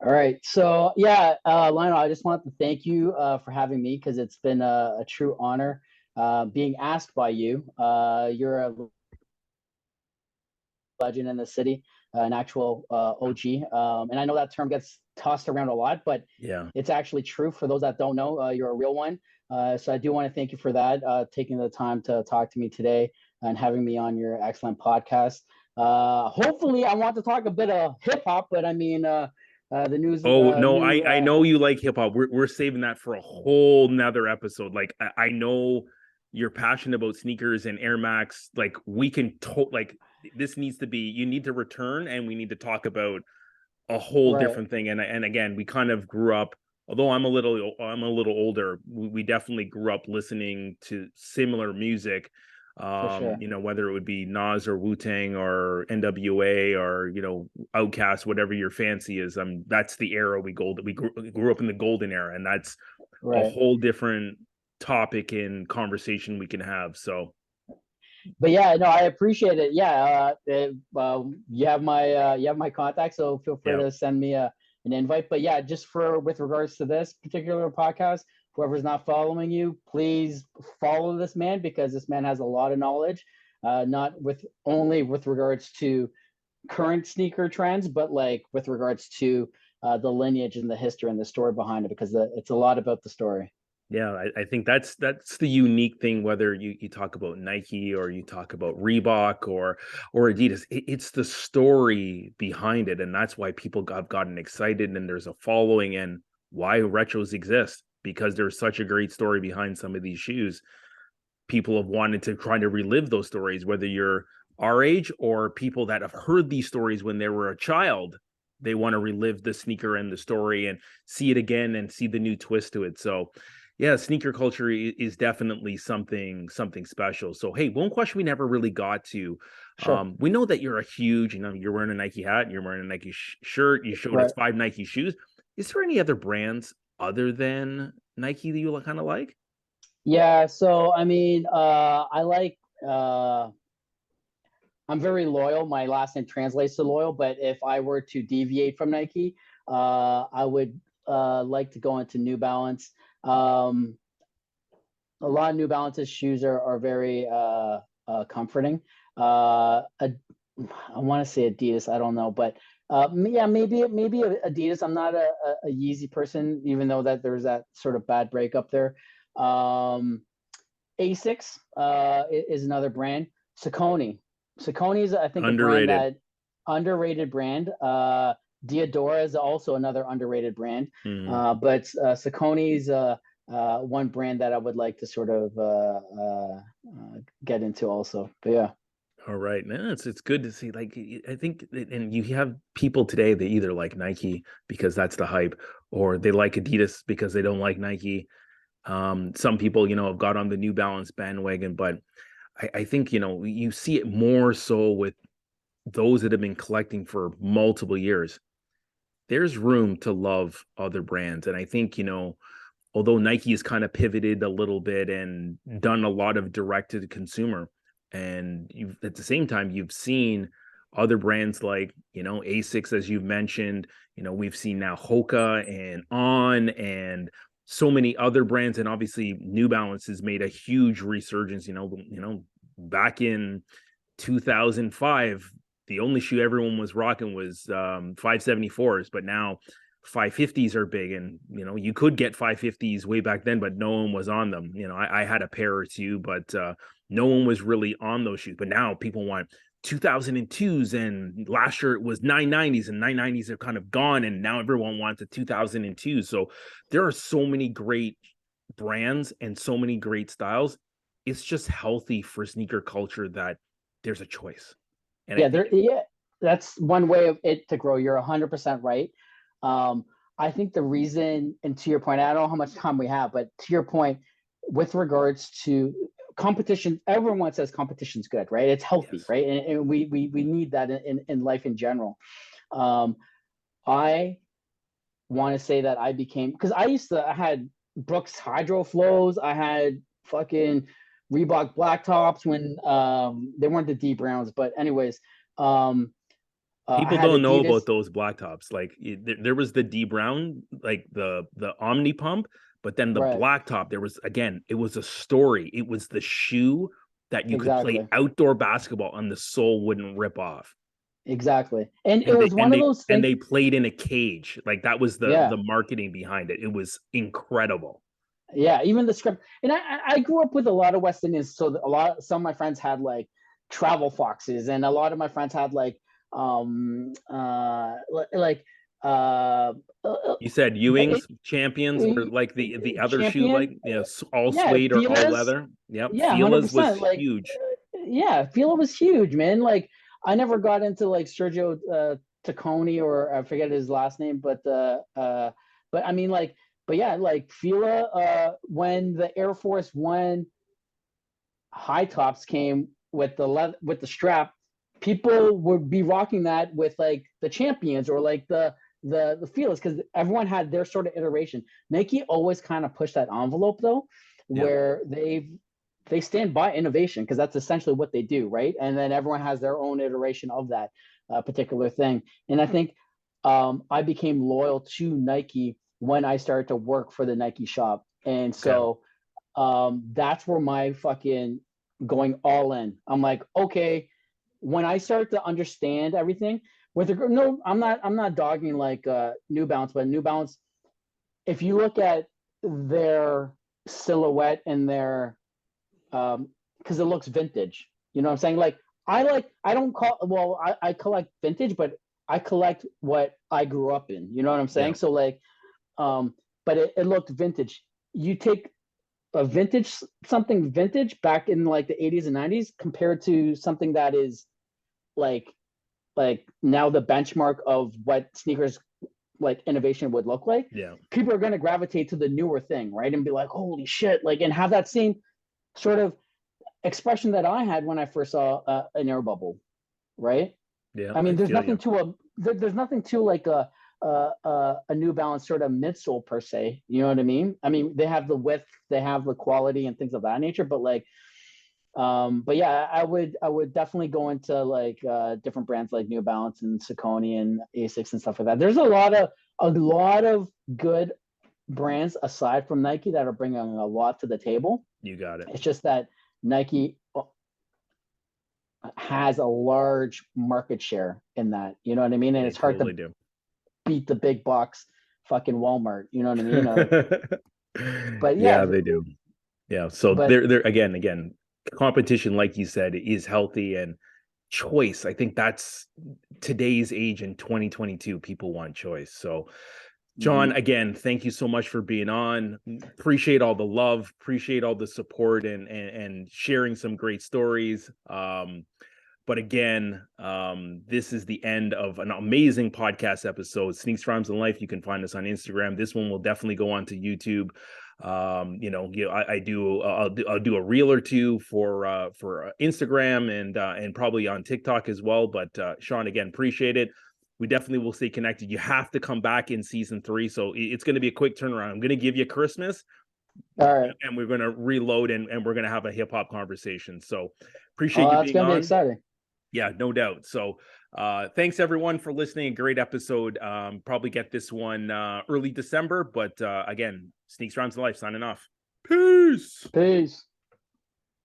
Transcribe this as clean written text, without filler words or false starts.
All right. So yeah, Lionel, I just wanted to thank you for having me because it's been a true honor being asked by you. You're a legend in the city, an actual OG. And I know that term gets tossed around a lot, but Yeah. it's actually true. For those that don't know, you're a real one. So I do want to thank you for that, taking the time to talk to me today and having me on your excellent podcast. Hopefully, I want to talk a bit of hip hop, but I mean, the news, Oh no, new. I know you like hip hop. We're saving that for a whole nother episode. Like I know you're passionate about sneakers and Air Max. Like we can like this needs to be, you need to return and we need to talk about a whole Right, different thing. And again, we kind of grew up, although I'm a little older, we definitely grew up listening to similar music. for sure. Whether it would be Nas or Wu-Tang or NWA or, Outkast, whatever your fancy is. That's the era we grew up in, the golden era, and that's a Right. whole different topic and conversation we can have. So But yeah, no, I appreciate it. Yeah, you have my contact, so feel free yeah. to send me an invite. But yeah, just for with regards to this particular podcast, whoever's not following you, please follow this man because this man has a lot of knowledge, not with only with regards to current sneaker trends, but like with regards to the lineage and the history and the story behind it, because it's a lot about the story. Yeah, I think that's the unique thing, whether you talk about Nike or you talk about Reebok or Adidas, it's the story behind it. And that's why people have gotten excited and there's a following, and why retros exist, because there's such a great story behind some of these shoes. People have wanted to try to relive those stories, whether you're our age or people that have heard these stories when they were a child. They want to relive the sneaker and the story and see it again and see the new twist to it. So yeah, sneaker culture is definitely something special. So hey, one question we never really got to. Sure. We know that you're a huge, you're wearing a Nike hat, you're wearing a Nike shirt. You showed us Right. 5 Nike shoes. Is there any other brands other than Nike that you kind of like? Yeah, so I mean, I like I'm very loyal. My last name translates to loyal, but if I were to deviate from Nike, I would like to go into New Balance. Um, a lot of New Balance's shoes are very comforting. I want to say Adidas, I don't know, but yeah, maybe Adidas. I'm not a Yeezy person, even though that there's that sort of bad breakup there. Asics is another brand. Saucony. Saucony is, I think, a brand Underrated. that underrated brand. Diadora is also another underrated brand. Mhm. But Saucony is one brand that I would like to sort of get into also. But yeah, All right. No, it's good to see. Like I think, and you have people today that either like Nike because that's the hype, or they like Adidas because they don't like Nike. Some people, have got on the New Balance bandwagon, but I think, you see it more so with those that have been collecting for multiple years. There's room to love other brands. And I think, although Nike has kind of pivoted a little bit and done a lot of direct to the consumer, and you've at the same time you've seen other brands like Asics, as you've mentioned. We've seen now Hoka and On and so many other brands, and obviously New Balance has made a huge resurgence. Back in 2005, the only shoe everyone was rocking was 574s, but now 550s are big, and you could get 550s way back then, but no one was on them. I had a pair or two, but no one was really on those shoes. But now people want 2002s, and last year it was 990s, and 990s are kind of gone, and now everyone wants a 2002. So there are so many great brands and so many great styles. It's just healthy for sneaker culture that there's a choice. And I yeah, think, that's one way of it to grow. You're 100% right. Um, I think the reason, and to your point, I don't know how much time we have, but to your point, with regards to competition, everyone says competition's good, right? It's healthy, yes, right? And we need that in life in general. Um, I want to say that I became, because I had Brooks Hydro Flows, I had fucking Reebok Black Tops when they weren't the D Browns, but anyways, um, I People had don't know Adidas. about those black tops. Like there was the D Brown, like the Omni Pump, but then the Right. black top, there was, again, it was a story. It was the shoe that you could play Exactly. outdoor basketball and the sole wouldn't rip off. Exactly. And it And they was one and of they those and things. they played in a cage. Like that was the Yeah. marketing behind it. It was incredible. Yeah. Even the script. And I grew up with a lot of West Indians. So some of my friends had like travel foxes, and a lot of my friends had like, like, uh, uh, You said it, Ewing's champions or like the other shoe, like, champion. all Yeah. suede or all Fila's. leather. Yep. Yeah. Fila's was 100%. Like, huge. yeah, Fila was huge, man. Like, I never got into like Sergio Tacconi, or I forget his last name, but I mean, like, but yeah, like Fila, when the Air Force One high tops came with with the strap, people would be rocking that with like the champions, or like the Filas, because everyone had their sort of iteration. Nike always kind of pushed that envelope though, Yeah. where they stand by innovation, because that's essentially what they do, right? And then everyone has their own iteration of that particular thing. And I think I became loyal to Nike when I started to work for the Nike shop, and Okay. so that's where my fucking going all in. I'm like, okay, when I start to understand everything with the no, I'm not dogging like New Balance, but New Balance, if you look at their silhouette and their because it looks vintage. You know what I'm saying? Like I don't call well I collect vintage, but I collect what I grew up in. You know what I'm Yeah. saying? So like but it looked vintage. You take a vintage something vintage back in like the 80s and 90s compared to something that is like now the benchmark of what sneakers like innovation would look like. Yeah. People are going to gravitate to the newer thing, right? And be like, holy shit, like, and have that same sort of expression that I had when I first saw an air bubble, right? Yeah. I I mean, feel you. there's nothing to like a New Balance sort of midsole per se. You know what I mean? I mean, they have the width, they have the quality, and things of that nature. But like, but yeah, I would definitely go into like different brands like New Balance and Saucony and Asics and stuff like that. There's a lot of good brands aside from Nike that are bringing a lot to the table. You got it. It's just that Nike has a large market share in that. You know what I mean? And They it's hard totally to do. beat the big box fucking Walmart. You know what I mean? But yeah, Yeah, they do. Yeah. So but they're again, competition, like you said, is healthy, and choice. I think that's today's age in 2022. People want choice. So John, mhm. again, thank you so much for being on. Appreciate all the love, appreciate all the support, and sharing some great stories. But again, this is the end of an amazing podcast episode. Sneaks, Rhymes, and Life. You can find us on Instagram. This one will definitely go on to YouTube. I'll do a reel or two for Instagram, and probably on TikTok as well. But Sean, again, appreciate it. We definitely will stay connected. You have to come back in season 3, so it's going to be a quick turnaround. I'm going to give you Christmas, All right. and we're going to reload, and we're going to have a hip hop conversation. So appreciate Oh, you that's being gonna be on. exciting. Yeah, no doubt. So thanks everyone for listening. A great episode. Probably get this one early December, but again, Sneaks, Rhymes, and Life signing off. Peace. Peace.